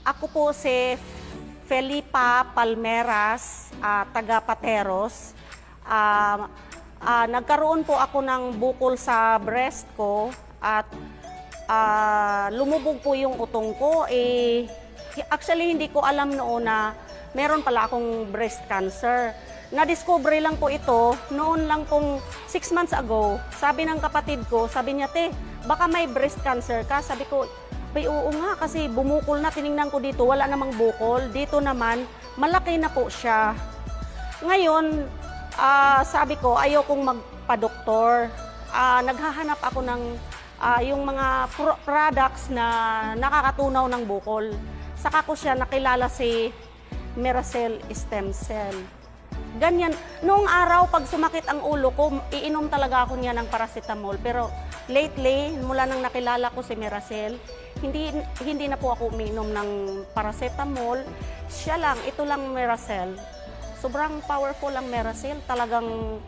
Ako po si Felipa Palmeras, taga Pateros. Nagkaroon po ako ng bukol sa breast ko at lumubog po yung utong ko. Actually, hindi ko alam noon na meron pala akong breast cancer. Na-discover lang po ito noon lang pong 6 months ago. Sabi ng kapatid ko, sabi niya, "Te, baka may breast cancer ka." Sabi ko, "Bay, oo nga, kasi bumukol na." Tiningnan ko dito, wala namang bukol. Dito naman, malaki na po siya. Ngayon, sabi ko, ayokong magpa-doktor. Naghahanap ako ng yung mga products na nakakatunaw ng bukol. Saka ko siya nakilala si Miracell Stem Cell. Ganyan. Noong araw, pag sumakit ang ulo ko, iinom talaga ako niya ng paracetamol. Pero lately, mula nang nakilala ko si Miracell, hindi na po ako umiinom ng paracetamol. Siya lang, ito lang Miracell. Sobrang powerful ang Miracell. Talagang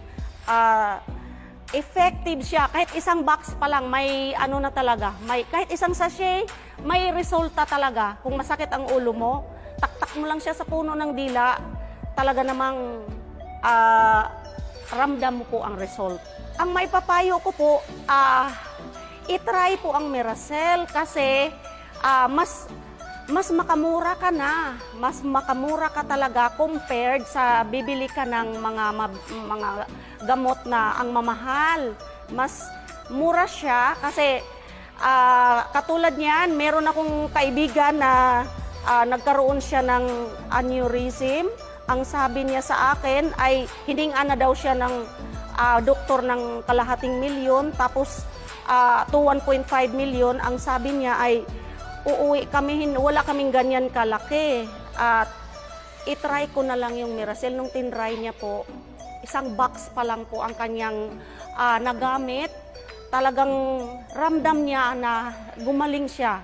effective siya. Kahit isang box pa lang, may ano na talaga. Kahit isang sachet, may resulta talaga. Kung masakit ang ulo mo, taktak mo lang siya sa puno ng dila, talaga namang ramdam mo po ang result. Ang maipapayo ko po, itry po ang Miracell kasi mas makamura ka na. Mas makamura ka talaga compared sa bibili ka ng mga gamot na ang mamahal. Mas mura siya kasi katulad niyan, meron akong kaibigan na nagkaroon siya ng aneurysm. Ang sabi niya sa akin ay hiningaan na daw siya ng doktor ng $250,000 tapos to 1.5 million. Ang sabi niya ay uuwi kami, wala kaming ganyan kalaki. At itry ko na lang yung Miracell. Nung tinry niya po, isang box pa lang po ang kanyang nagamit. Talagang ramdam niya na gumaling siya.